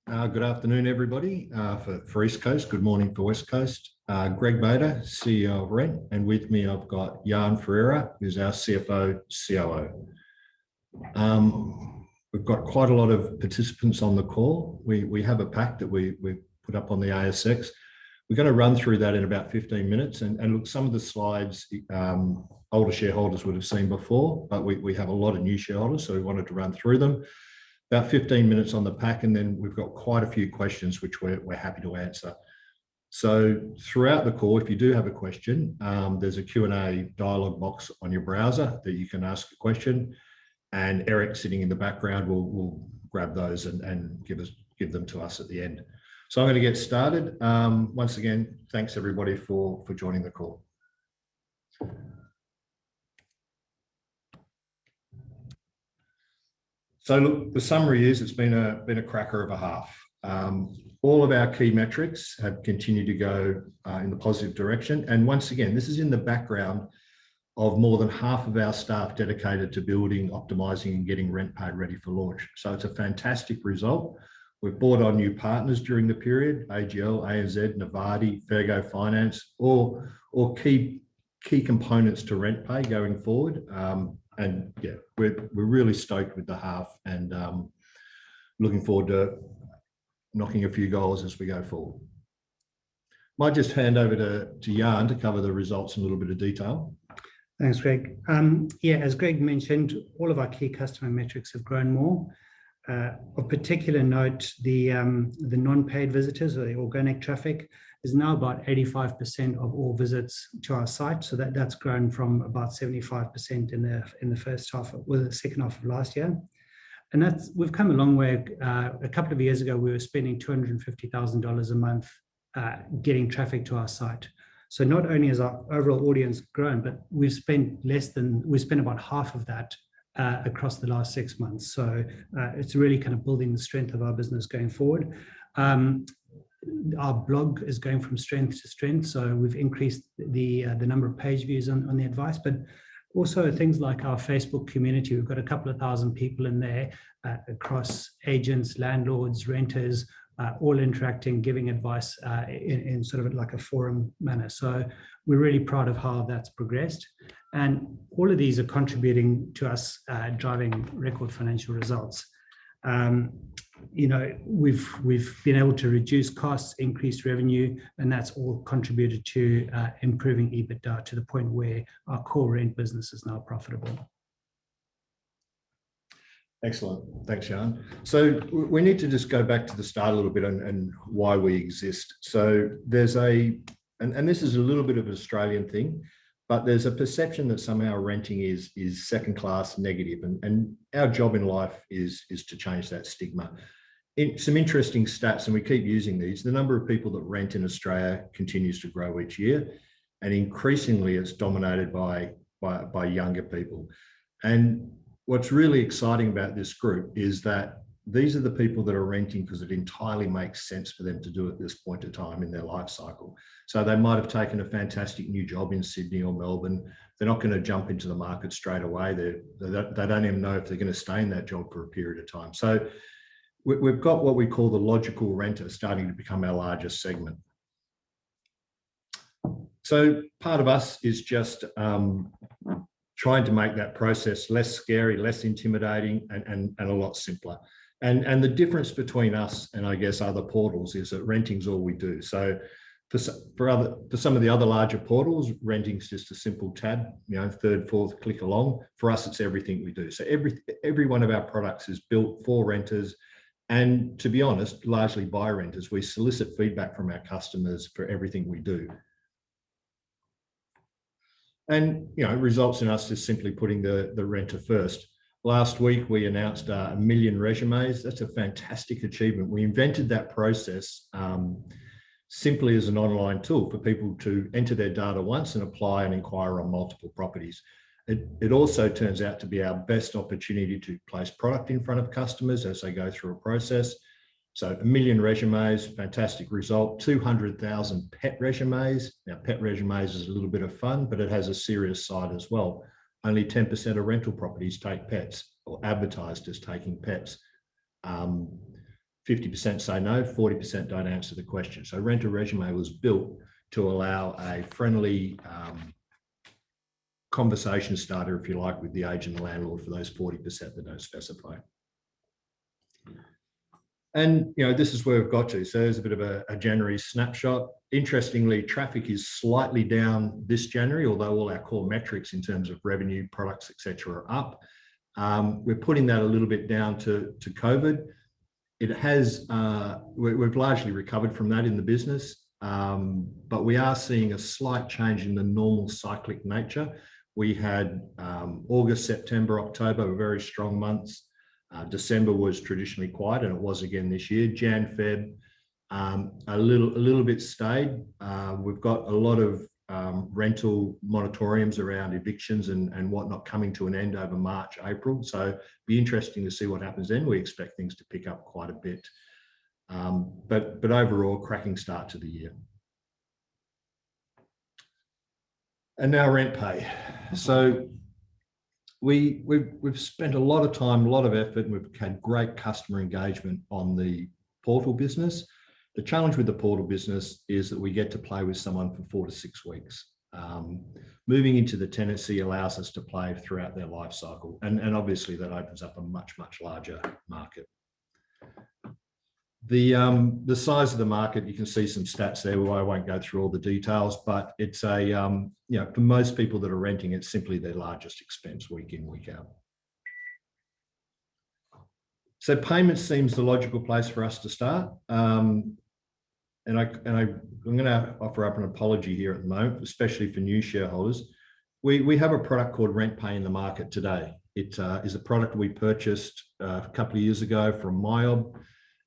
Good afternoon, everybody. For East Coast, good morning for West Coast. Greg Bader, CEO of Rent, and with me I've got Jan Ferreira, who's our CFO, COO. We've got quite a lot of participants on the call. We have a pack that we put up on the ASX. We're going to run through that in about 15 minutes, and look, some of the slides older shareholders would have seen before, but we have a lot of new shareholders, so we wanted to run through them. About 15 minutes on the pack, and then we've got quite a few questions which we're happy to answer. So throughout the call, if you do have a question, there's a Q&A dialog box on your browser that you can ask a question, and Eric sitting in the background will grab those and give them to us at the end. So I'm going to get started. Once again, thanks everybody for joining the call. So look, the summary is it's been a cracker of a half. All of our key metrics have continued to go in the positive direction. And once again, this is in the background of more than half of our staff dedicated to building, optimizing and getting RentPay ready for launch. So it's a fantastic result. We've brought on new partners during the period, AGL, ANZ, Novardi, Fergo Finance, all key components to RentPay going forward. And yeah, we're really stoked with the half and looking forward to knocking a few goals as we go forward. Might just hand over to Jan to cover the results in a little bit of detail. Thanks, Greg. Yeah, as Greg mentioned, all of our key customer metrics have grown more. Of particular note, the non-paid visitors, or the organic traffic, is now about 85% of all visits to our site. So that's grown from about 75% in the first half, or the second half of last year. And we've come a long way. A couple of years ago, we were spending $250,000 a month getting traffic to our site. So not only has our overall audience grown, but we spent about half of that across the last 6 months. So it's really kind of building the strength of our business going forward. Our blog is going from strength to strength, so we've increased the number of page views on the advice, but also things like our Facebook community. We've got a couple of thousand people in there across agents, landlords, renters, all interacting, giving advice in sort of like a forum manner. So we're really proud of how that's progressed, and all of these are contributing to us driving record financial results. You know, we've been able to reduce costs, increase revenue, and that's all contributed to improving EBITDA to the point where our core rent business is now profitable. Excellent. Thanks, Jan. So we need to just go back to the start a little bit and why we exist. So there's and this is a little bit of an Australian thing, but there's a perception that somehow renting is second class, negative, and our job in life is to change that stigma. Some interesting stats, and we keep using these. The number of people that rent in Australia continues to grow each year, and increasingly it's dominated by younger people. And what's really exciting about this group is that these are the people that are renting because it entirely makes sense for them to do at this point in time in their life cycle. So they might have taken a fantastic new job in Sydney or Melbourne. They're not going to jump into the market straight away. They don't even know if they're going to stay in that job for a period of time. So we've got what we call the logical renter starting to become our largest segment. So part of us is just trying to make that process less scary, less intimidating, and a lot simpler. And the difference between us and I guess other portals is that renting's all we do. So for some of the other larger portals, renting's just a simple tab, you know, third, fourth, click along. For us, it's everything we do. So every one of our products is built for renters, and to be honest, largely by renters. We solicit feedback from our customers for everything we do. And, you know, it results in us just simply putting the renter first. Last week, we announced 1 million resumes. That's a fantastic achievement. We invented that process simply as an online tool for people to enter their data once and apply and inquire on multiple properties. It also turns out to be our best opportunity to place product in front of customers as they go through a process. So 1 million resumes, fantastic result. 200,000 pet resumes. Now, pet resumes is a little bit of fun, but it has a serious side as well. Only 10% of rental properties take pets or advertised as taking pets. 50% say no, 40% don't answer the question. So Rent a Resume was built to allow a friendly conversation starter, if you like, with the agent and landlord for those 40% that don't specify. And, you know, this is where we've got to. So there's a bit of a January snapshot. Interestingly, traffic is slightly down this January, although all our core metrics in terms of revenue, products, etc., are up. We're putting that a little bit down to COVID. It has, we've largely recovered from that in the business, but we are seeing a slight change in the normal cyclic nature. We had August, September, October were very strong months. December was traditionally quiet, and it was again this year. Jan, Feb, a little bit stayed. We've got a lot of rental moratoriums around evictions and whatnot coming to an end over March, April. So be interesting to see what happens then. We expect things to pick up quite a bit. But overall, cracking start to the year. And now RentPay. So we've spent a lot of time, a lot of effort, and we've had great customer engagement on the portal business. The challenge with the portal business is that we get to play with someone for 4 to 6 weeks. Moving into the tenancy allows us to play throughout their life cycle. And obviously that opens up a much, much larger market. The size of the market, you can see some stats there. Well, I won't go through all the details, but it's a, you know, for most people that are renting, it's simply their largest expense week in, week out. So payments seems the logical place for us to start. I'm going to offer up an apology here at the moment, especially for new shareholders. We have a product called RentPay in the market today. It is a product we purchased a couple of years ago from MyOb.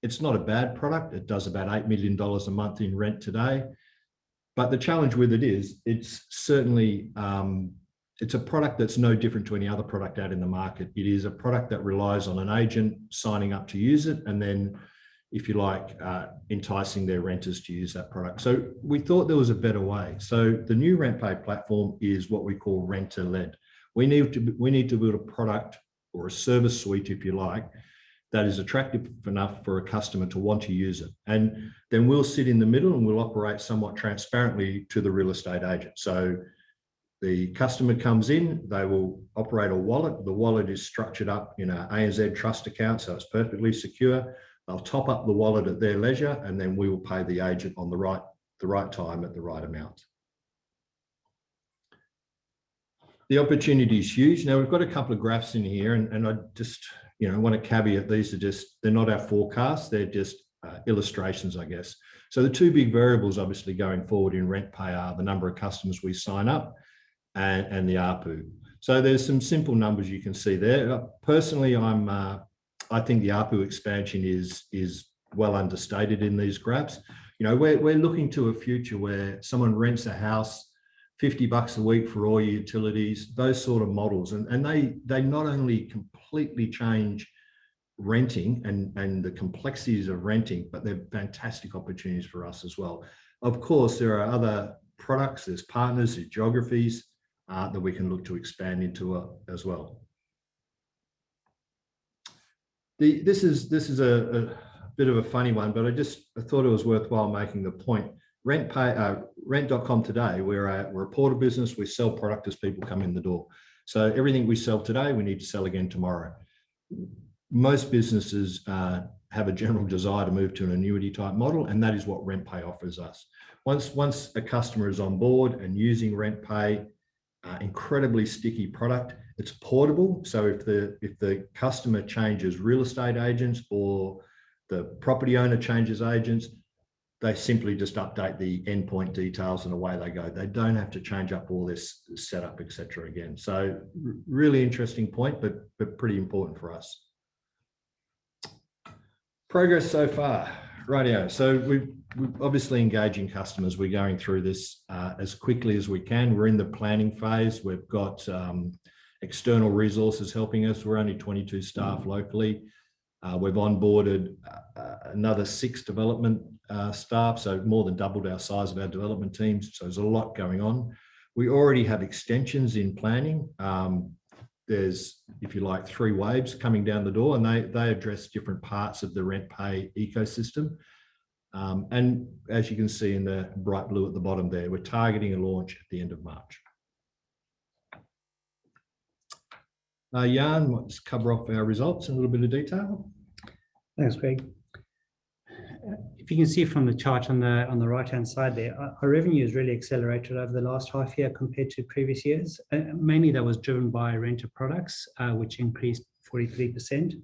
It's not a bad product. It does about $8 million a month in rent today. But the challenge with it is it's certainly, it's a product that's no different to any other product out in the market. It is a product that relies on an agent signing up to use it and then, if you like, enticing their renters to use that product. So we thought there was a better way. So the new RentPay platform is what we call renter-led. We need to build a product or a service suite, if you like, that is attractive enough for a customer to want to use it. And then we'll sit in the middle and we'll operate somewhat transparently to the real estate agent. So the customer comes in, they will operate a wallet. The wallet is structured up in an ANZ trust account, so it's perfectly secure. They'll top up the wallet at their leisure, and then we will pay the agent on the right time at the right amount. The opportunity is huge. Now we've got a couple of graphs in here, and I just, you know, want to caveat these are just, they're not our forecasts, they're just illustrations, I guess. So the two big variables obviously going forward in RentPay are the number of customers we sign up and the ARPU. So there's some simple numbers you can see there. Personally, I think the ARPU expansion is well understated in these graphs. You know, we're looking to a future where someone rents a house, $50 a week for all your utilities, those sort of models. And they not only completely change renting and the complexities of renting, but they're fantastic opportunities for us as well. Of course, there are other products, there's partners, there's geographies that we can look to expand into as well. This is a bit of a funny one, but I thought it was worthwhile making the point. RentPay, Rent.com today, we're a portal business. We sell product as people come in the door. So everything we sell today, we need to sell again tomorrow. Most businesses have a general desire to move to an annuity type model, and that is what RentPay offers us. Once a customer is on board and using RentPay, incredibly sticky product. It's portable. So if the customer changes real estate agents or the property owner changes agents, they simply just update the endpoint details and away they go. They don't have to change up all this setup, etc. again. So really interesting point, but pretty important for us. Progress so far. Rightio. So we're obviously engaging customers. We're going through this as quickly as we can. We're in the planning phase. We've got external resources helping us. We're only 22 staff locally. We've onboarded another 6 development staff, so more than doubled our size of our development teams. So there's a lot going on. We already have extensions in planning. there's, if you like, 3 waves coming down the door, and they address different parts of the RentPay ecosystem. And as you can see in the bright blue at the bottom there, we're targeting a launch at the end of March. Jan, might just cover off our results in a little bit of detail. Thanks, Greg. If you can see from the chart on the right-hand side there, our revenue has really accelerated over the last half year compared to previous years. Mainly that was driven by renter products, which increased 43%.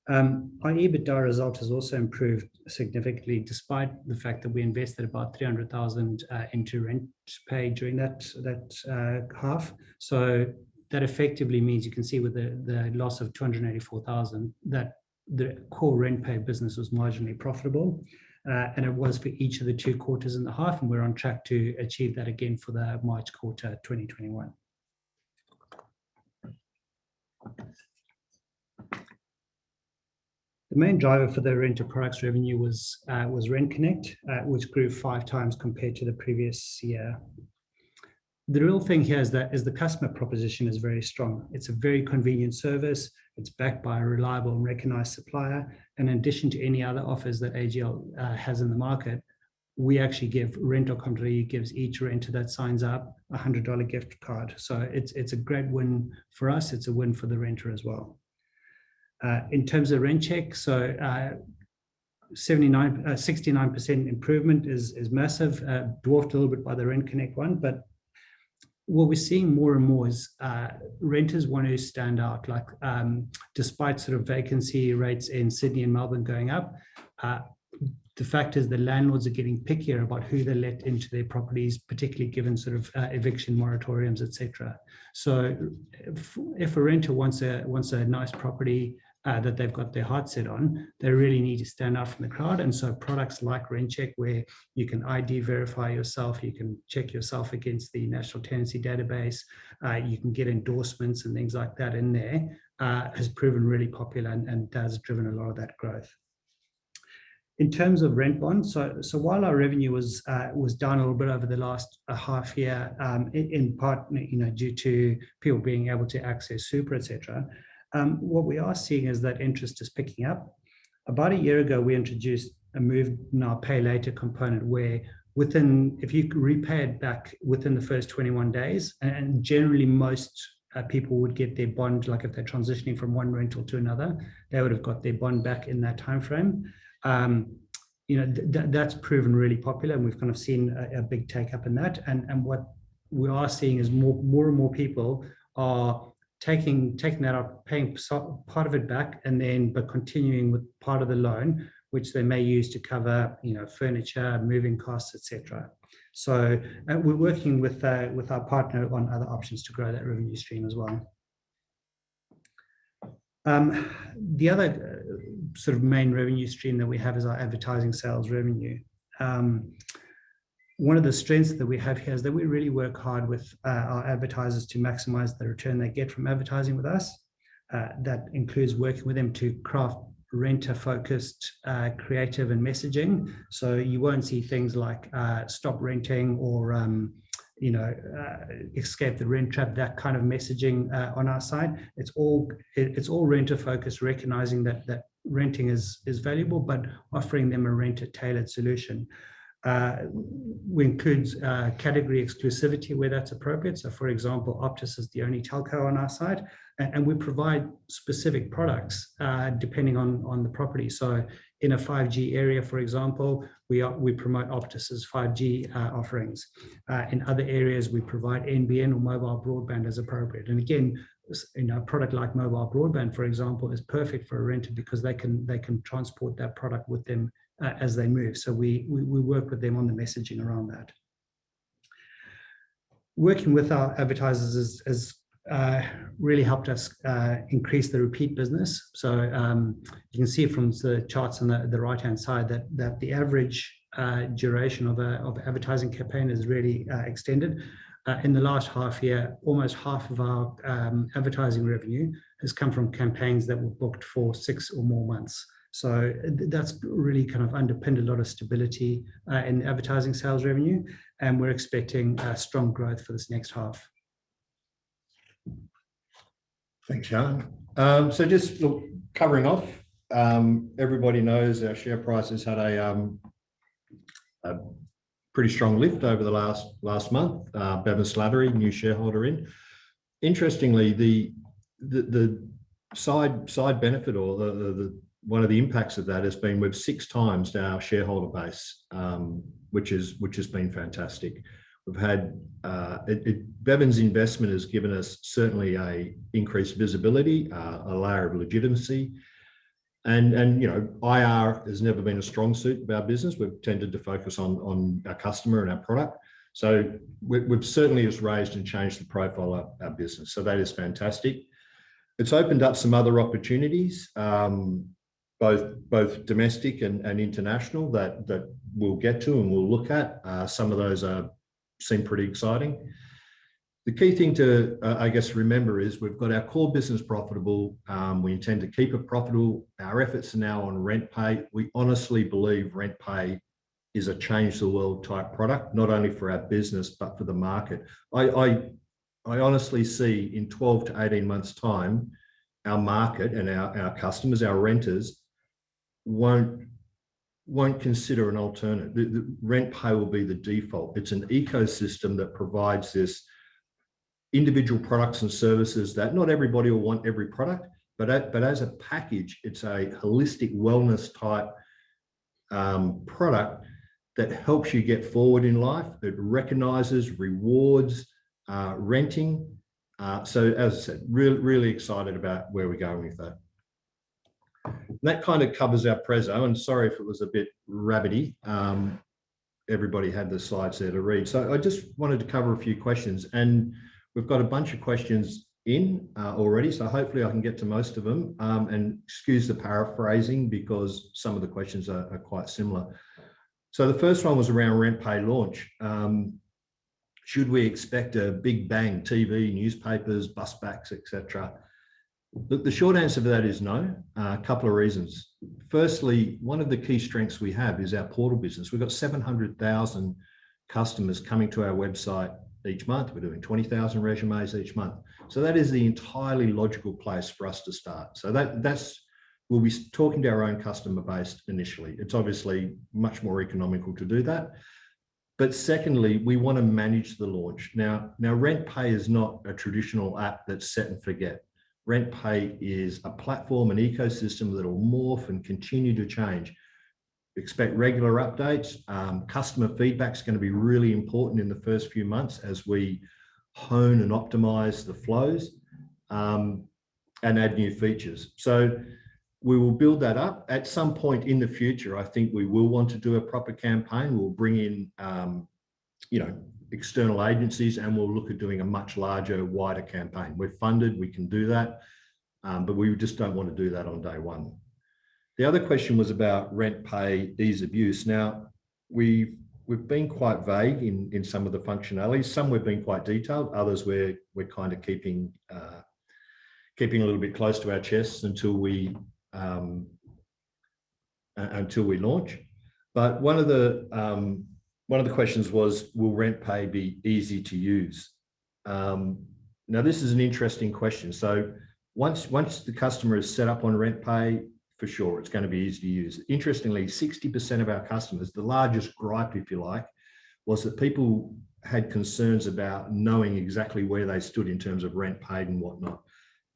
Our EBITDA result has also improved significantly, despite the fact that we invested about 300,000 into RentPay during that half. So that effectively means, you can see with the loss of 284,000, that the core RentPay business was marginally profitable, and it was for each of the 2 quarters in the half, and we're on track to achieve that again for the March quarter 2021. The main driver for the renter products revenue was Rent Connect, which grew 5 times compared to the previous year. The real thing here is the customer proposition is very strong. It's a very convenient service. It's backed by a reliable and recognized supplier. And in addition to any other offers that AGL has in the market, we actually give Rent.com.au gives each renter that signs up a $100 gift card. So it's a great win for us. It's a win for the renter as well. In terms of rent check, so 69% improvement is massive, dwarfed a little bit by the Rent Connect one, but what we're seeing more and more is renters want to stand out. Like, despite sort of vacancy rates in Sydney and Melbourne going up, the fact is the landlords are getting pickier about who they let into their properties, particularly given sort of eviction moratoriums, etc. So if a renter wants a nice property that they've got their heart set on, they really need to stand out from the crowd. And so products like Rent Check, where you can ID verify yourself, you can check yourself against the National Tenancy Database, you can get endorsements and things like that in there, has proven really popular and has driven a lot of that growth. In terms of rent bonds, so while our revenue was down a little bit over the last half year, in part, due to people being able to access super, etc., what we are seeing is that interest is picking up. About a year ago, we introduced a move in our pay later component, where if you repay it back within the first 21 days, and generally most people would get their bond, like if they're transitioning from one rental to another, they would have got their bond back in that time frame. That's proven really popular, and we've kind of seen a big take up in that. And what we are seeing is more and more people are taking that out, paying part of it back, but continuing with part of the loan, which they may use to cover, furniture, moving costs, etc. So we're working with our partner on other options to grow that revenue stream as well. The other sort of main revenue stream that we have is our advertising sales revenue. One of the strengths that we have here is that we really work hard with our advertisers to maximize the return they get from advertising with us. That includes working with them to craft renter-focused creative and messaging. So you won't see things like stop renting or escape the rent trap, that kind of messaging on our side. It's all renter-focused, recognizing that renting is valuable, but offering them a renter-tailored solution. We include category exclusivity where that's appropriate. So, for example, Optus is the only telco on our side, and we provide specific products depending on the property. So, in a 5G area, for example, we promote Optus's 5G offerings. In other areas, we provide NBN or mobile broadband as appropriate. And again, a product like mobile broadband, for example, is perfect for a renter because they can transport that product with them as they move. So we work with them on the messaging around that. Working with our advertisers has really helped us increase the repeat business. So you can see from the charts on the right-hand side that the average duration of an advertising campaign is really extended. In the last half year, almost half of our advertising revenue has come from campaigns that were booked for 6 or more months. So that's really kind of underpinned a lot of stability in advertising sales revenue, and we're expecting strong growth for this next half. Thanks, Sean. So just look, covering off, everybody knows our share price has had a pretty strong lift over the last month. Bevan Slattery, new shareholder in. Interestingly, the side benefit, or the one of the impacts of that has been we've 6 times our shareholder base, which has been fantastic. We've had Bevan's investment has given us certainly a increased visibility, a layer of legitimacy, and you know, IR has never been a strong suit of our business. We've tended to focus on our customer and our product. So we've certainly just raised and changed the profile of our business. So that is fantastic. It's opened up some other opportunities, both domestic and international that we'll get to and we'll look at. Some of those seem pretty exciting. The key thing to, I guess, remember is we've got our core business profitable. We intend to keep it profitable. Our efforts are now on RentPay. We honestly believe RentPay is a change the world type product, not only for our business, but for the market. I honestly see in 12 to 18 months time, our market and our customers, our renters won't consider an alternative. The RentPay will be the default. It's an ecosystem that provides this individual products and services that not everybody will want every product, but as a package, it's a holistic wellness type product that helps you get forward in life. It recognizes, rewards renting. So as I said, really excited about where we're going with that. That kind of covers our preso, and sorry if it was a bit rabbity. Everybody had the slides there to read. So I just wanted to cover a few questions, and we've got a bunch of questions in already, so hopefully I can get to most of them, and excuse the paraphrasing because some of the questions are quite similar. So the first one was around RentPay launch. Should we expect a big bang, TV, newspapers, bus backs, etc.? The short answer to that is no. A couple of reasons. Firstly, one of the key strengths we have is our portal business. We've got 700,000 customers coming to our website each month. We're doing 20,000 resumes each month. So that is the entirely logical place for us to start. So we'll be talking to our own customer base initially. It's obviously much more economical to do that. But secondly, we want to manage the launch. Now RentPay is not a traditional app that's set and forget. RentPay is a platform, an ecosystem that will morph and continue to change. Expect regular updates. Customer feedback is going to be really important in the first few months as we hone and optimize the flows and add new features. So we will build that up. At some point in the future, I think we will want to do a proper campaign. We'll bring in, external agencies, and we'll look at doing a much larger, wider campaign. We're funded, we can do that, but we just don't want to do that on day one. The other question was about RentPay ease of use. Now, we've been quite vague in some of the functionalities. Some we've been quite detailed. Others we're kind of keeping a little bit close to our chests until we launch. But one of the questions was, will RentPay be easy to use? Now, this is an interesting question. So once the customer is set up on RentPay, for sure, it's going to be easy to use. Interestingly, 60% of our customers, the largest gripe, if you like, was that people had concerns about knowing exactly where they stood in terms of rent paid and whatnot.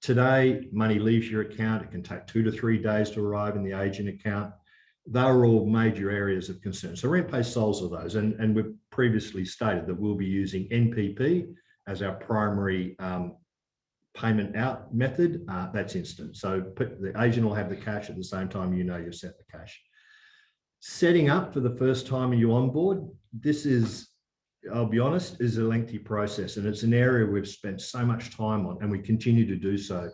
Today, money leaves your account. It can take 2 to 3 days to arrive in the agent account. They're all major areas of concern. So RentPay solves all those. And we've previously stated that we'll be using NPP as our primary payment out method. That's instant. So the agent will have the cash at the same time you've set the cash. Setting up for the first time when you onboard, this is, I'll be honest, is a lengthy process. And it's an area we've spent so much time on, and we continue to do so.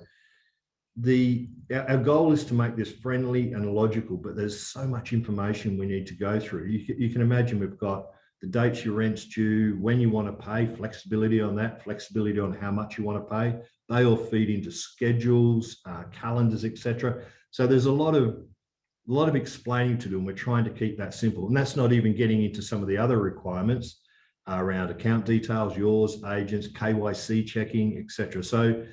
Our goal is to make this friendly and logical, but there's so much information we need to go through. You can imagine we've got the dates your rent's due, when you want to pay, flexibility on that, flexibility on how much you want to pay. They all feed into schedules, calendars, etc. So there's a lot of explaining to do, and we're trying to keep that simple. And that's not even getting into some of the other requirements around account details, yours, agents, KYC checking, etc. So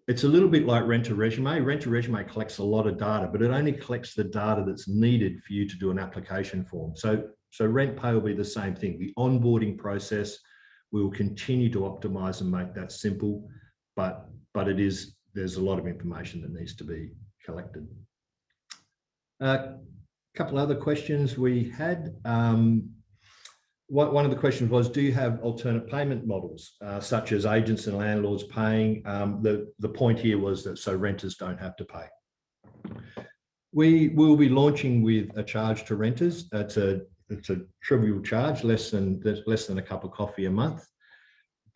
it's a little bit like Rent a Resume. Rent a Resume collects a lot of data, but it only collects the data that's needed for you to do an application form. So RentPay will be the same thing. The onboarding process, we will continue to optimize and make that simple, but there's a lot of information that needs to be collected. A couple other questions we had. One of the questions was, do you have alternate payment models, such as agents and landlords paying? The point here was that so renters don't have to pay. We will be launching with a charge to renters. It's a trivial charge, less than a cup of coffee a month.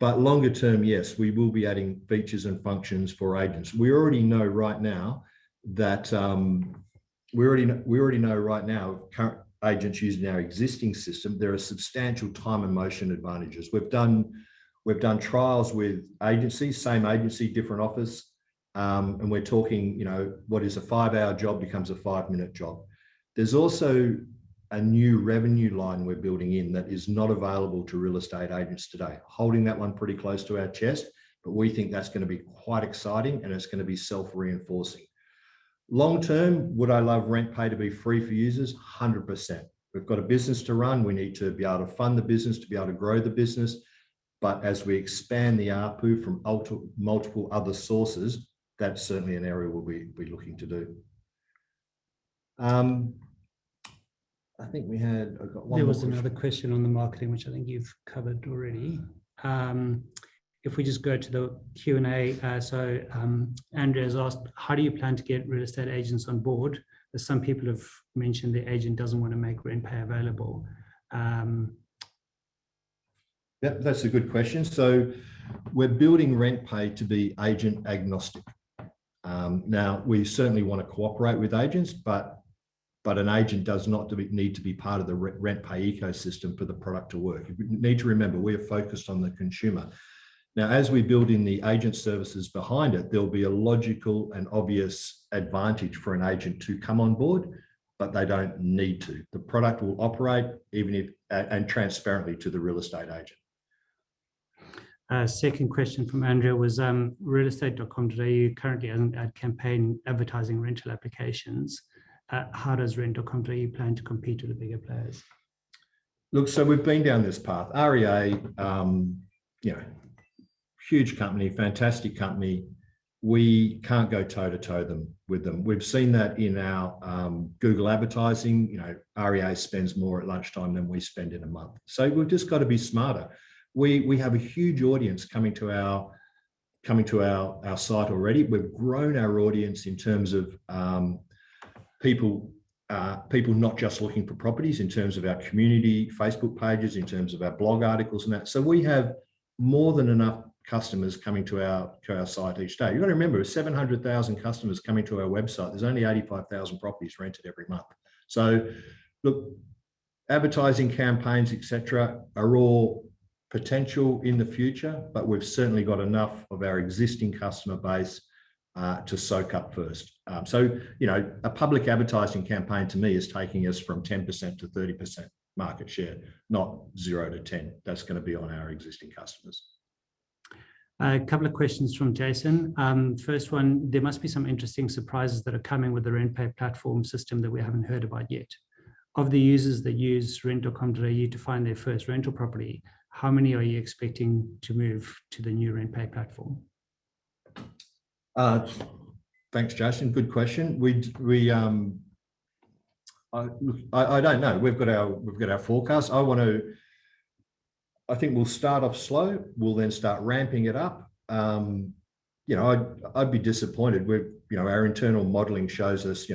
But longer term, yes, we will be adding features and functions for agents. We already know right now that current agents using our existing system, there are substantial time and motion advantages. We've done trials with agencies, same agency, different office, and we're talking, you know, what is a 5-hour job becomes a 5-minute job. There's also a new revenue line we're building in that is not available to real estate agents today. Holding that one pretty close to our chest, but we think that's going to be quite exciting and it's going to be self-reinforcing. Long term, would I love RentPay to be free for users? 100%. We've got a business to run. We need to be able to fund the business, to be able to grow the business. But as we expand the ARPU from multiple other sources, that's certainly an area we'll be looking to do. I think I've got one. There was another question on the marketing, which I think you've covered already. If we just go to the Q&A, Andrea has asked, how do you plan to get real estate agents on board? As some people have mentioned the agent doesn't want to make RentPay available. Yeah, that's a good question. So we're building RentPay to be agent agnostic. Now, we certainly want to cooperate with agents, but an agent does not need to be part of the RentPay ecosystem for the product to work. You need to remember, we are focused on the consumer. Now, as we build in the agent services behind it, there'll be a logical and obvious advantage for an agent to come on board, but they don't need to. The product will operate and transparently to the real estate agent. Second question from Andrea was, realestate.com.au currently has an ad campaign advertising rental applications. How does rent.com.au plan to compete with the bigger players? Look, so we've been down this path. REA, huge company, fantastic company. We can't go toe-to-toe with them. We've seen that in our Google advertising. You know, REA spends more at lunchtime than we spend in a month. So we've just got to be smarter. We have a huge audience coming to our site already. We've grown our audience in terms of people not just looking for properties, in terms of our community Facebook pages, in terms of our blog articles and that. So we have more than enough customers coming to our site each day. You've got to remember, 700,000 customers coming to our website. There's only 85,000 properties rented every month. So look, advertising campaigns, etc., are all potential in the future, but we've certainly got enough of our existing customer base to soak up first. So, you know, a public advertising campaign to me is taking us from 10% to 30% market share, not 0 to 10. That's going to be on our existing customers. A couple of questions from Jason. First one, there must be some interesting surprises that are coming with the RentPay platform system that we haven't heard about yet. Of the users that use rent.com.au to find their first rental property, how many are you expecting to move to the new RentPay platform? Thanks, Jason. Good question. I don't know. We've got our forecast. I think we'll start off slow. We'll then start ramping it up. You know, I'd be disappointed. Our internal modelling shows us,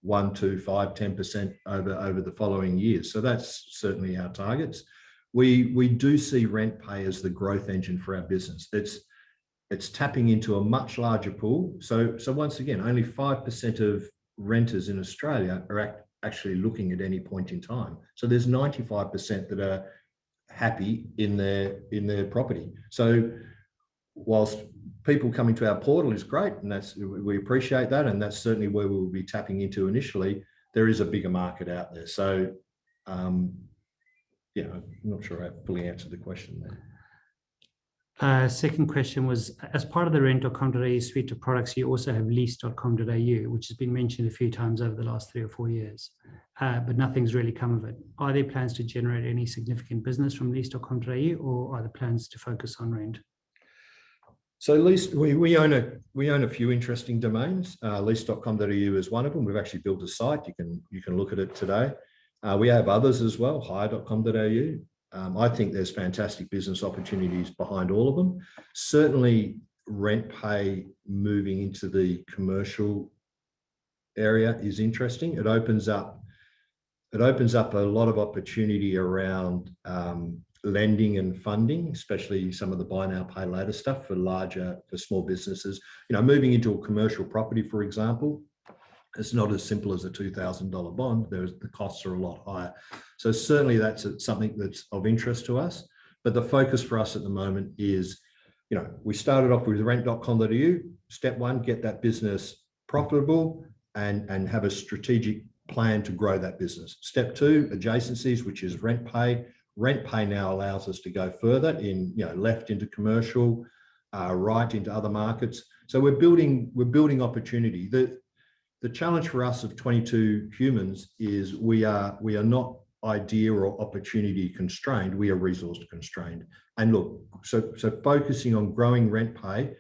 1, 2, 5, 10% over the following years. So that's certainly our targets. We do see RentPay as the growth engine for our business. It's tapping into a much larger pool. So once again, only 5% of renters in Australia are actually looking at any point in time. So there's 95% that are happy in their property. So whilst people coming to our portal is great, and we appreciate that, and that's certainly where we'll be tapping into initially, there is a bigger market out there. So I'm not sure I fully answered the question there. Second question was, as part of the rent.com.au suite of products, you also have lease.com.au, which has been mentioned a few times over the last 3 or 4 years, but nothing's really come of it. Are there plans to generate any significant business from lease.com.au, or are the plans to focus on rent? So lease, we own a few interesting domains. Lease.com.au is one of them. We've actually built a site. You can look at it today. We have others as well, hire.com.au. I think there's fantastic business opportunities behind all of them. Certainly, RentPay moving into the commercial area is interesting. It opens up a lot of opportunity around lending and funding, especially some of the buy now, pay later stuff for small businesses. You know, moving into a commercial property, for example, it's not as simple as a $2,000 bond. The costs are a lot higher. So certainly that's something that's of interest to us. But the focus for us at the moment is, you know, we started off with rent.com.au. Step one, get that business profitable and have a strategic plan to grow that business. Step two, adjacencies, which is RentPay. RentPay now allows us to go further in, you know, left into commercial, right into other markets. So we're building opportunity. The challenge for us of 22 humans is we are not idea or opportunity constrained, we are resource constrained. And look, so focusing on growing RentPay,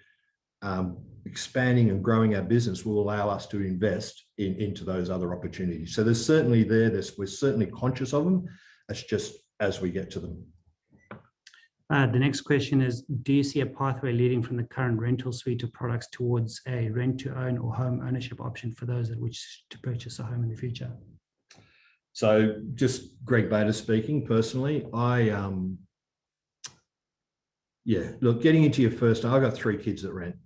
expanding and growing our business will allow us to invest into those other opportunities. So there's certainly we're certainly conscious of them. It's just as we get to them. The next question is, do you see a pathway leading from the current rental suite of products towards a rent-to-own or home ownership option for those that wish to purchase a home in the future? So just Greg Bader speaking, personally, look, getting into your first, I've got 3 kids that rent.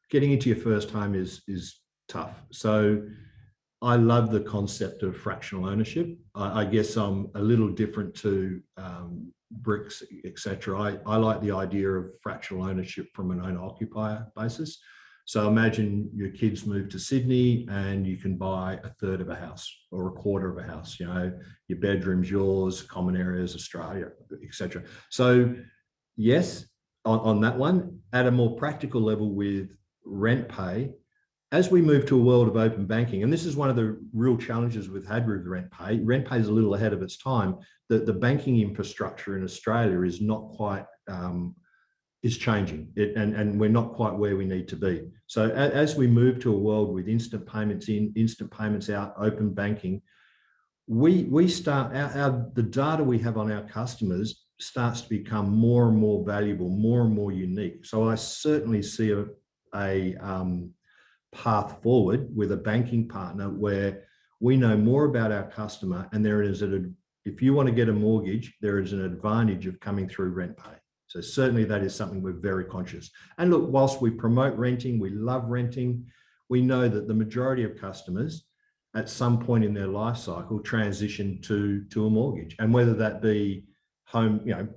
Getting into your first home is tough. So I love the concept of fractional ownership. I guess I'm a little different to bricks, etc. I like the idea of fractional ownership from an owner-occupier basis. So imagine your kids move to Sydney and you can buy a third of a house or a quarter of a house. You know, your bedroom's yours, common areas, Australia, etc. So yes, on that one, at a more practical level with RentPay, as we move to a world of open banking, and this is one of the real challenges we've had with RentPay. RentPay is a little ahead of its time. The banking infrastructure in Australia is not quite, is changing, and we're not quite where we need to be. So as we move to a world with instant payments in, instant payments out, open banking, we start, the data we have on our customers starts to become more and more valuable, more and more unique. So I certainly see a path forward with a banking partner where we know more about our customer, and there is if you want to get a mortgage, there is an advantage of coming through RentPay. So certainly that is something we're very conscious. And look, whilst we promote renting, we love renting, we know that the majority of customers at some point in their life cycle transition to a mortgage, and whether that be home, you know,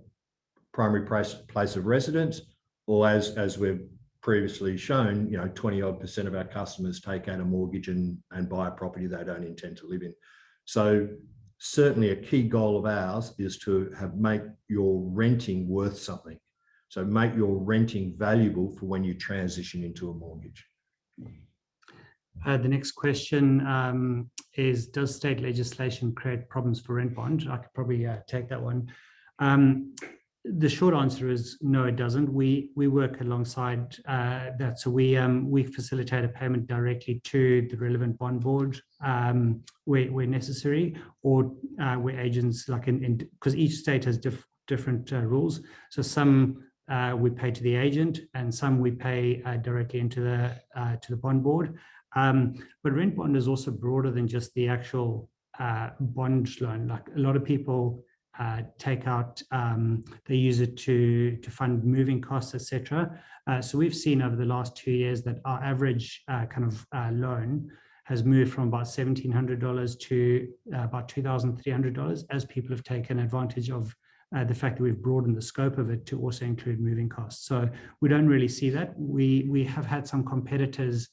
primary place of residence, or as we've previously shown, you know, 20-odd% of our customers take out a mortgage and buy a property they don't intend to live in. So certainly a key goal of ours is to make your renting worth something. So make your renting valuable for when you transition into a mortgage. The next question is, does state legislation create problems for rent bond? I could probably take that one. The short answer is no, it doesn't. We work alongside that. So we facilitate a payment directly to the relevant bond board where necessary, or where agents, like because each state has different rules. So some we pay to the agent, and some we pay directly into the bond board. But rent bond is also broader than just the actual bond loan. Like a lot of people take out, they use it to fund moving costs, etc. So we've seen over the last 2 years that our average loan has moved from about $1,700 to about $2,300 as people have taken advantage of the fact that we've broadened the scope of it to also include moving costs. So we don't really see that. We have had some competitors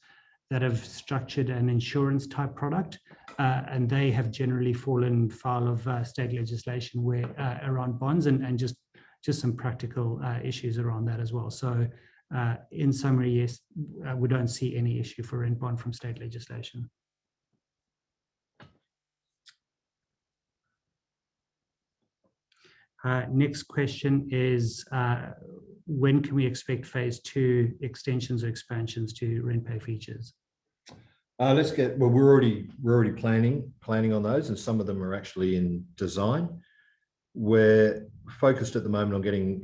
that have structured an insurance type product, and they have generally fallen foul of state legislation where around bonds and just just some practical issues around that as well. So in summary, yes, we don't see any issue for rent bond from state legislation. Next question is, when can we expect phase 2 extensions or expansions to RentPay features? Well, we're already planning on those, and some of them are actually in design. We're focused at the moment on getting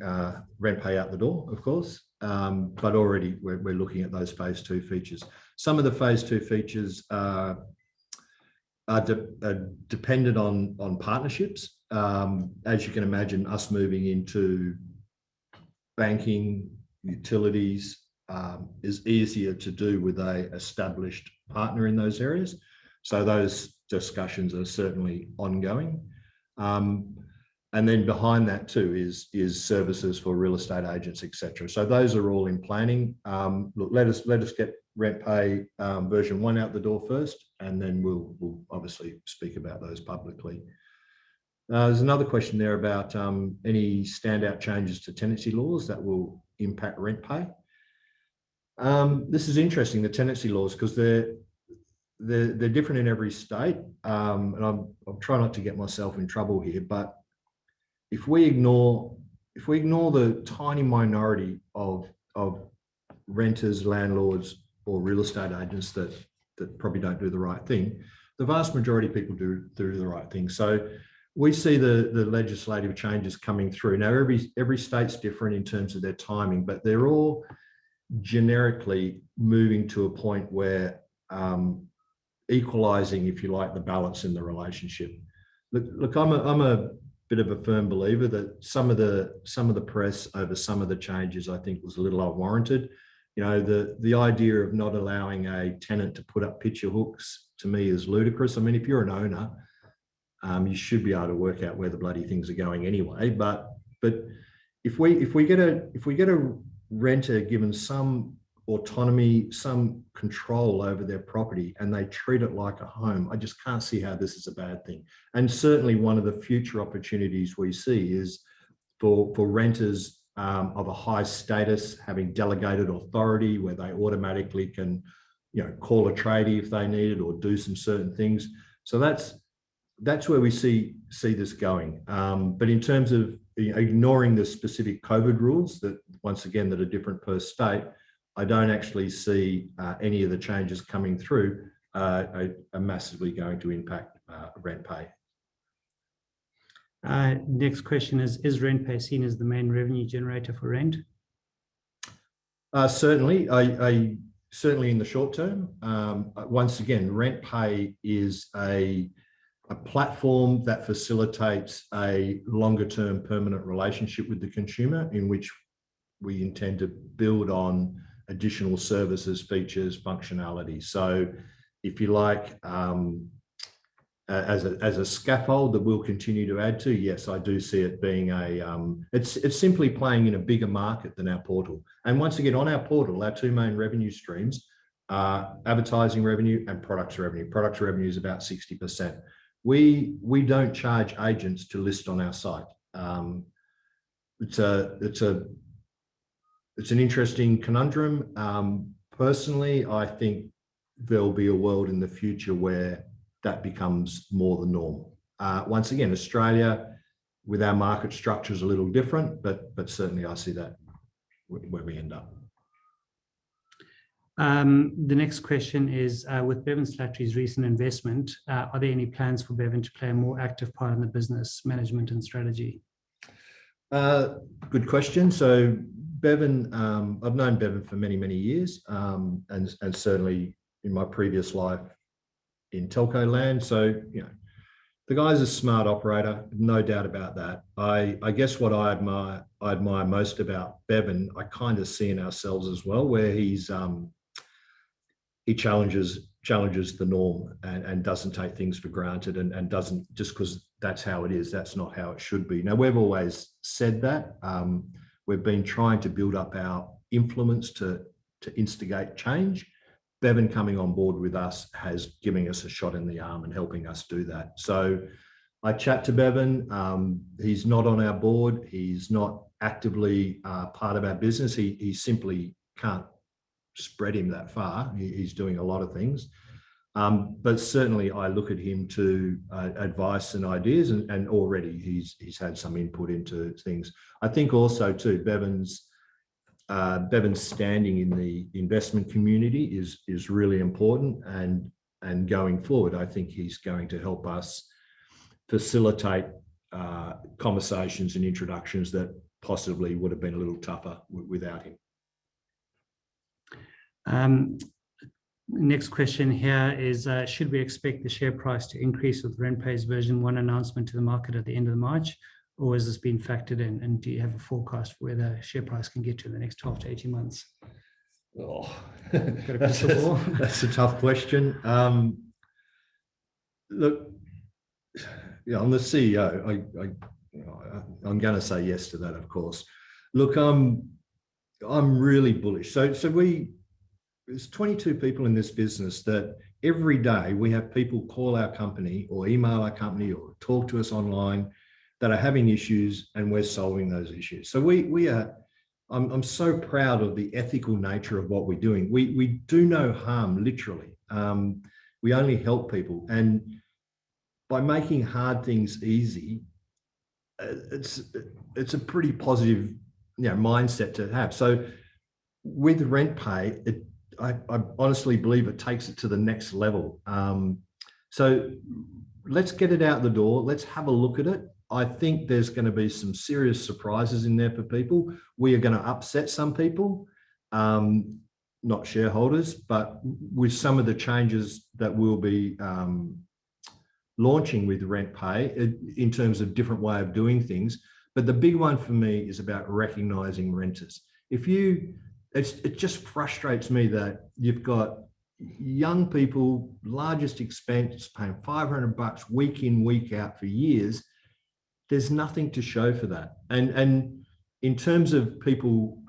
RentPay out the door, of course, but already we're looking at those phase 2 features. Some of the phase 2 features are dependent on partnerships. As you can imagine, us moving into banking, utilities, is easier to do with a established partner in those areas. So those discussions are certainly ongoing. And then behind that too is services for real estate agents, etc. So those are all in planning. Look, let us get RentPay version 1 out the door first, and then we'll obviously speak about those publicly. There's another question there about any standout changes to tenancy laws that will impact RentPay. This is interesting, the tenancy laws, because they're different in every state, and I'll try not to get myself in trouble here, but if we ignore the tiny minority of renters, landlords, or real estate agents that probably don't do the right thing, the vast majority of people do the right thing. So we see the legislative changes coming through. Now, every state's different in terms of their timing, but they're all generically moving to a point where equalising, if you like, the balance in the relationship. Look, I'm a bit of a firm believer that some of the press over some of the changes, I think, was a little unwarranted. You know, the idea of not allowing a tenant to put up picture hooks, to me, is ludicrous. I mean, if you're an owner, you should be able to work out where the bloody things are going anyway. But if we get a renter given some autonomy, some control over their property, and they treat it like a home, I just can't see how this is a bad thing. And certainly one of the future opportunities we see is for renters of a high status having delegated authority, where they automatically can, you know, call a tradie if they need it, or do some certain things. So that's where we see this going. But in terms of, you know, ignoring the specific COVID rules that, once again, that are different per state, I don't actually see any of the changes coming through are massively going to impact RentPay. Next question is RentPay seen as the main revenue generator for rent? Certainly, certainly in the short term. Once again, RentPay is a platform that facilitates a longer-term permanent relationship with the consumer, in which we intend to build on additional services, features, functionality. So, if you like, as a scaffold that we'll continue to add to, yes, I do see it being it's simply playing in a bigger market than our portal. And once again, on our portal, our 2 main revenue streams are advertising revenue and products revenue. Products revenue is about 60%. We don't charge agents to list on our site. It's an interesting conundrum. Personally, I think there'll be a world in the future where that becomes more the norm. Once again, Australia, with our market structure, is a little different, but certainly I see that where we end up. The next question is, with Bevan Slattery's recent investment, are there any plans for Bevan to play a more active part in the business management and strategy? Good question. So Bevan, I've known Bevan for many, many years, and certainly in my previous life in telco land. So, you know, the guy's a smart operator, no doubt about that. I guess what I admire most about Bevan, I kind of see in ourselves as well, where he challenges the norm and doesn't take things for granted, and doesn't, just because that's how it is, that's not how it should be. Now, we've always said that. We've been trying to build up our influence to instigate change. Bevan coming on board with us has given us a shot in the arm and helping us do that. So I chat to Bevan. He's not on our board. He's not actively part of our business. He simply can't spread him that far. He's doing a lot of things. But certainly I look at him to advice and ideas, and already he's had some input into things. I think also too, Bevan's standing in the investment community is really important, and going forward, I think he's going to help us facilitate conversations and introductions that possibly would have been a little tougher without him. Next question here is, should we expect the share price to increase with RentPay's version 1 announcement to the market at the end of March, or has this been factored in? And do you have a forecast for where the share price can get to in the next 12 to 18 months? Oh, that's a tough question. Look, yeah, I'm the CEO. I'm going to say yes to that, of course. Look, I'm really bullish. So there's 22 people in this business that every day we have people call our company or email our company or talk to us online that are having issues, and we're solving those issues. So I'm so proud of the ethical nature of what we're doing. We do no harm, literally. We only help people, and by making hard things easy, it's a pretty positive, mindset to have. So with RentPay, I honestly believe it takes it to the next level. So let's get it out the door. Let's have a look at it. I think there's going to be some serious surprises in there for people. We are going to upset some people, not shareholders, but with some of the changes that we'll be launching with RentPay in terms of different way of doing things. But the big one for me is about recognizing renters. It just frustrates me that you've got young people, largest expense, paying $500 week in, week out for years. There's nothing to show for that. And in terms of people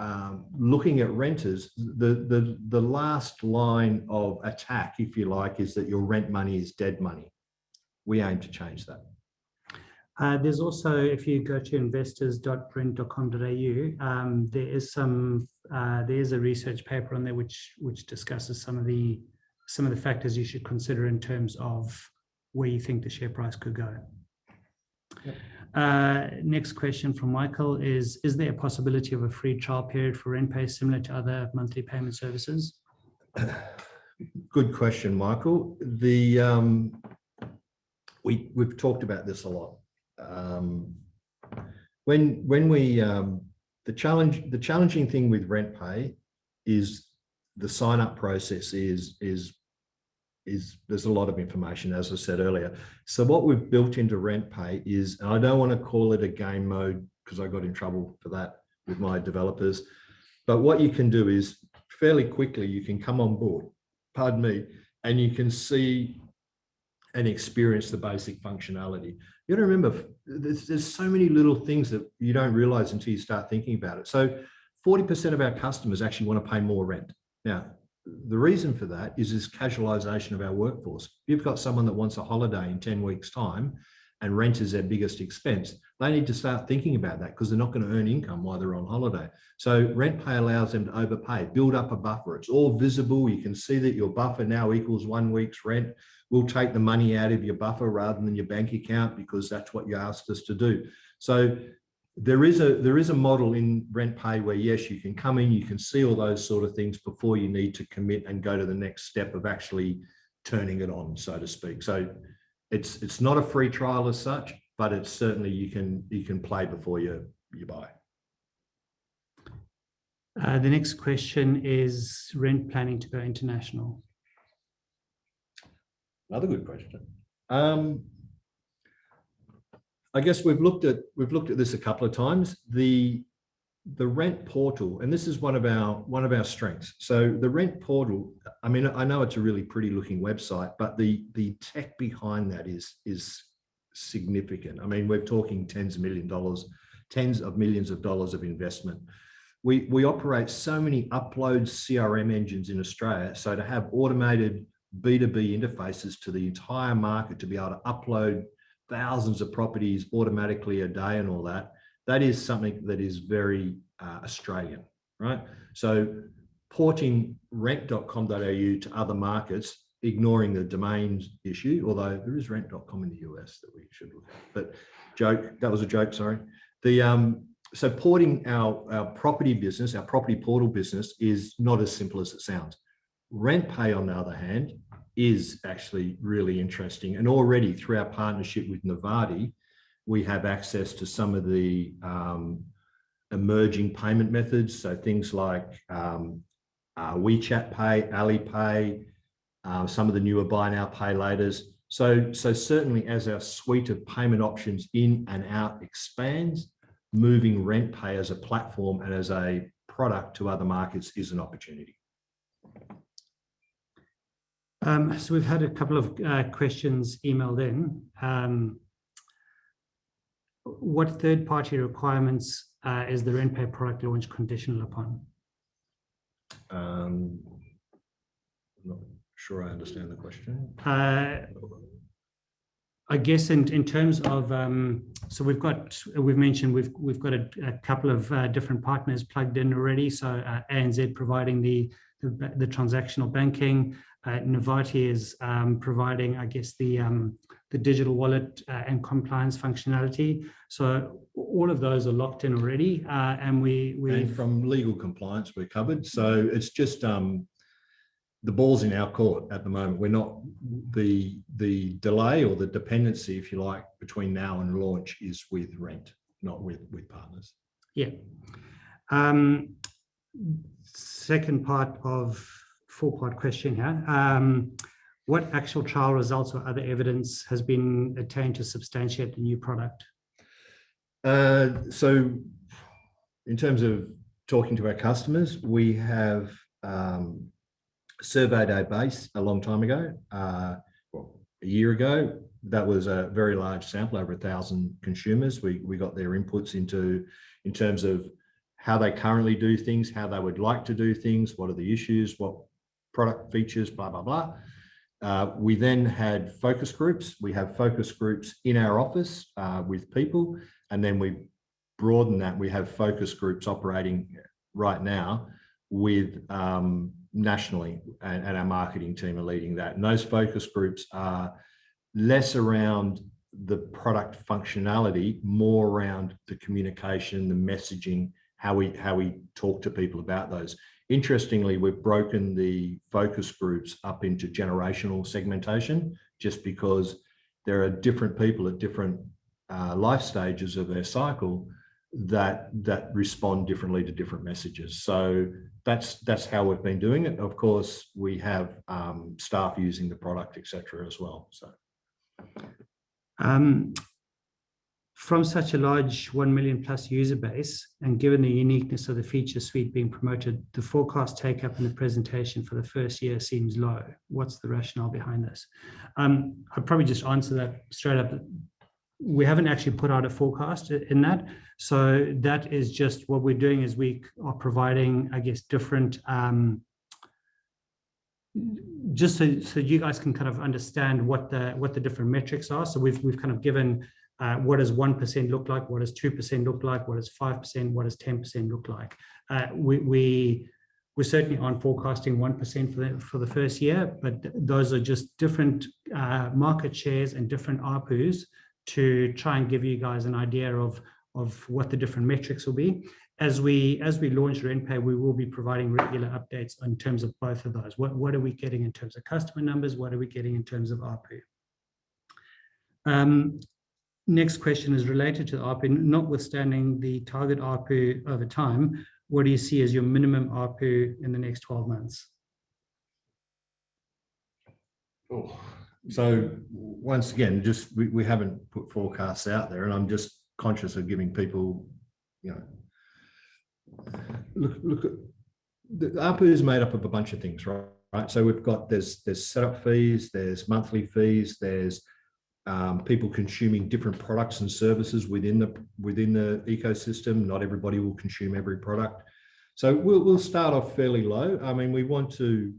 looking at renters, the last line of attack, if you like, is that your rent money is dead money. We aim to change that. There's also, if you go to investors.rent.com.au, there is a research paper on there which discusses some of the factors you should consider in terms of where you think the share price could go. Yep. Next question from Michael is there a possibility of a free trial period for RentPay similar to other monthly payment services? Good question, Michael. We've talked about this a lot. The challenging thing with RentPay is the sign up process is there's a lot of information, as I said earlier. So what we've built into RentPay is, and I don't want to call it a game mode because I got in trouble for that with my developers, but what you can do is fairly quickly you can come on board, pardon me, and you can see and experience the basic functionality. You got to remember, there's so many little things that you don't realize until you start thinking about it. So 40% of our customers actually want to pay more rent. Now, the reason for that is this casualization of our workforce. If you've got someone that wants a holiday in 10 weeks' time and rent is their biggest expense, they need to start thinking about that because they're not going to earn income while they're on holiday. So RentPay allows them to overpay, build up a buffer. It's all visible. You can see that your buffer now equals 1 week's rent. We'll take the money out of your buffer rather than your bank account because that's what you asked us to do. So there is a model in RentPay where, yes, you can come in, you can see all those sort of things before you need to commit and go to the next step of actually turning it on, so to speak. So it's not a free trial as such, but it's certainly you can play before you buy. The next question is Rent planning to go international? Another good question. I guess we've looked at this a couple of times. The Rent portal, and this is one of our strengths. So the Rent portal, I mean, I know it's a really pretty looking website, but the tech behind that is significant. I mean, we're talking tens of millions of dollars of investment. We operate so many upload CRM engines in Australia. So to have automated B2B interfaces to the entire market, to be able to upload thousands of properties automatically a day and all that, that is something that is very Australian, right? So porting rent.com.au to other markets, ignoring the domains issue, although there is rent.com in the US that we should look at. But that was a joke, sorry. So porting our property business, our property portal business, is not as simple as it sounds. RentPay, on the other hand, is actually really interesting. And already through our partnership with Novarti, we have access to some of the emerging payment methods. So things like WeChat Pay, Alipay, some of the newer buy now, pay laters. So certainly as our suite of payment options in and out expands, moving RentPay as a platform and as a product to other markets is an opportunity. So we've had a couple of questions emailed in. What third-party requirements is the RentPay product launch conditional upon? I'm not sure I understand the question. I guess in terms of, so we've mentioned we've got a couple of different partners plugged in already. So ANZ providing the transactional banking, Novarti is providing, I guess, the digital wallet and compliance functionality. So all of those are locked in already, and from legal compliance we're covered. So it's just the ball's in our court at the moment. We're not the delay or the dependency, if you like, between now and launch is with Rent, not with partners. Yeah. Second part of four-part question here. What actual trial results or other evidence has been attained to substantiate the new product? So in terms of talking to our customers, we have surveyed our base a long time ago, a year ago. That was a very large sample, over 1,000 consumers. We got their inputs in terms of how they currently do things, how they would like to do things, what are the issues, what product features, blah, blah, blah. We then had focus groups. We have focus groups in our office with people, and then we broaden that. We have focus groups operating right now with nationally, and our marketing team are leading that. And those focus groups are less around the product functionality, more around the communication, the messaging, how we talk to people about those. Interestingly, we've broken the focus groups up into generational segmentation, just because there are different people at different life stages of their cycle that respond differently to different messages. So that's how we've been doing it. Of course, we have staff using the product, etc. as well. So from such a large 1 million plus user base, and given the uniqueness of the feature suite being promoted, the forecast take up in the presentation for the first year seems low. What's the rationale behind this? I'll probably just answer that straight up. We haven't actually put out a forecast in that. So that is just what we're doing, is we are providing, I guess, different, just so you guys can kind of understand what the different metrics are. So we've kind of given what does 1% look like, what does 2% look like, what does 5%, what does 10% look like. We certainly aren't forecasting 1% for the first year, but those are just different market shares and different ARPUs to try and give you guys an idea of what the different metrics will be. As we launch RentPay, we will be providing regular updates in terms of both of those. What are we getting in terms of customer numbers? What are we getting in terms of ARPU? Next question is related to the ARPU. Notwithstanding the target ARPU over time, what do you see as your minimum ARPU in the next 12 months? Oh. So once again, just we haven't put forecasts out there, and I'm just conscious of giving people, look at the ARPU is made up of a bunch of things, right? So we've got there's setup fees, there's monthly fees, there's people consuming different products and services within the ecosystem. Not everybody will consume every product, so we'll start off fairly low. I mean, we want to,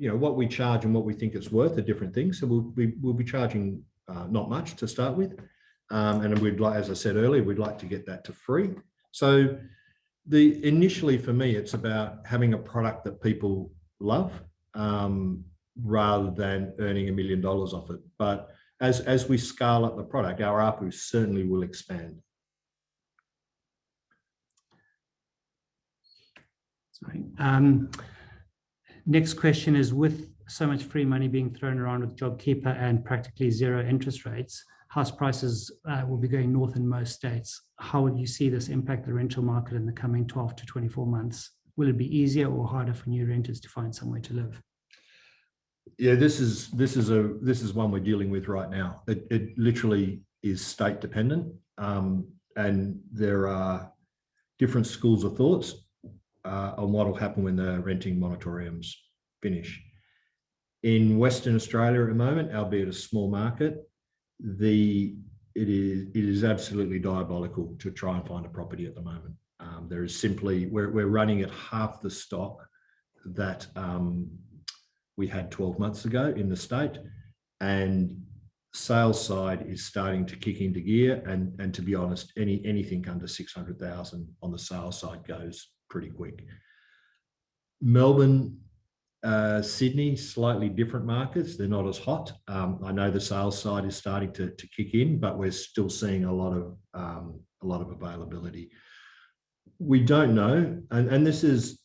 what we charge and what we think it's worth are different things. So we'll be charging not much to start with. And we'd like, as I said earlier, we'd like to get that to free. So initially for me, it's about having a product that people love, rather than earning $1 million off it. But as we scale up the product, our ARPU certainly will expand. Sorry. Next question is, with so much free money being thrown around with JobKeeper and practically zero interest rates, house prices will be going north in most states. How would you see this impact the rental market in the coming 12 to 24 months? Will it be easier or harder for new renters to find somewhere to live? Yeah, this is one we're dealing with right now. It literally is state dependent, and there are different schools of thoughts on what will happen when the renting moratoriums finish. In Western Australia at the moment, albeit a small market, it is absolutely diabolical to try and find a property at the moment. There is simply, we're running at half the stock that we had 12 months ago in the state, and sales side is starting to kick into gear. And to be honest, anything under 600,000 on the sales side goes pretty quick. Melbourne, Sydney, slightly different markets. They're not as hot. I know the sales side is starting to kick in, but we're still seeing a lot of availability. We don't know, and this is,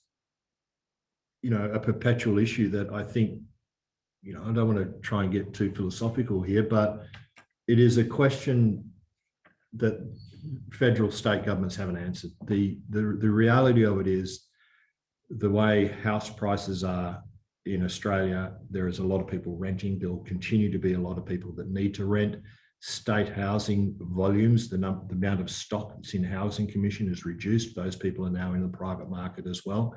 a perpetual issue that I think, I don't want to try and get too philosophical here, but it is a question that federal, state governments haven't answered. The reality of it is, the way house prices are in Australia, there is a lot of people renting. There will continue to be a lot of people that need to rent. State housing volumes, the amount of stock that's in housing commission is reduced. Those people are now in the private market as well.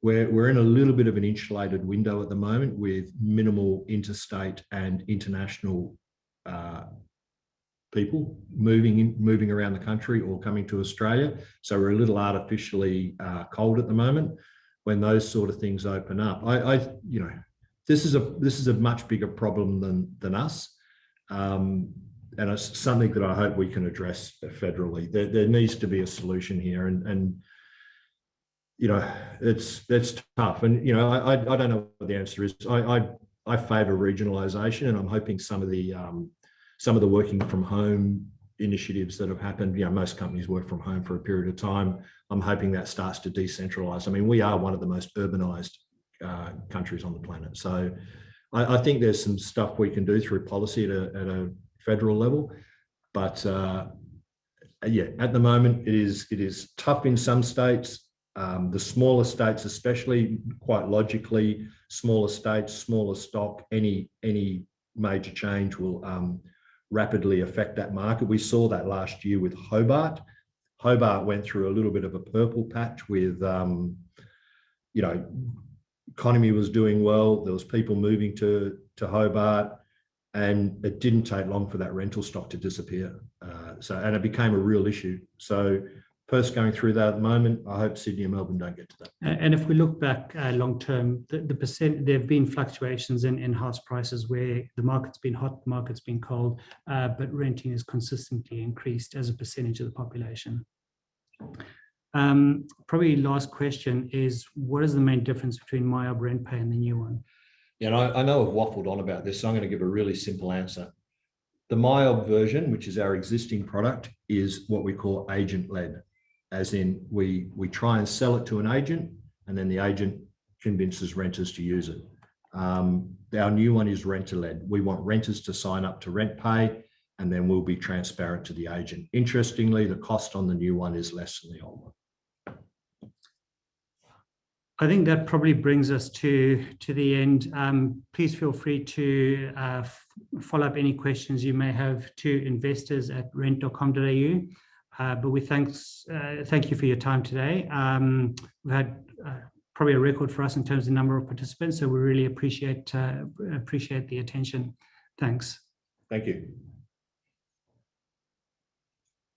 We're in a little bit of an insulated window at the moment with minimal interstate and international people moving around the country or coming to Australia. So we're a little artificially cold at the moment. When those sort of things open up, this is a much bigger problem than us, and it's something that I hope we can address federally. There needs to be a solution here, and it's tough. And I don't know what the answer is. I favour regionalisation, and I'm hoping some of the working from home initiatives that have happened. Most companies work from home for a period of time. I'm hoping that starts to decentralise. I mean, we are one of the most urbanised countries on the planet. So I think there's some stuff we can do through policy at a federal level. But at the moment, it is tough in some states. The smaller states, especially, quite logically, smaller states, smaller stock, any major change will rapidly affect that market. We saw that last year with Hobart. Hobart went through a little bit of a purple patch with, economy was doing well. There was people moving to Hobart, and it didn't take long for that rental stock to disappear. And it became a real issue. So Perth's going through that at the moment. I hope Sydney and Melbourne don't get to that. And if we look back long term, there have been fluctuations in house prices where the market's been hot, the market's been cold, but renting has consistently increased as a percentage of the population. Probably last question is, what is the main difference between MyOb, RentPay and the new one? Yeah, and I know I've waffled on about this, so I'm going to give a really simple answer. The MyOb version, which is our existing product, is what we call agent-led. As in, we try and sell it to an agent, and then the agent convinces renters to use it. Our new one is renter-led. We want renters to sign up to RentPay, and then we'll be transparent to the agent. Interestingly, the cost on the new one is less than the old one. I think that probably brings us to the end. Please feel free to follow up any questions you may have to investors@rent.com.au. But we thank you for your time today. We've had probably a record for us in terms of the number of participants, so we really appreciate the attention. Thanks. Thank you.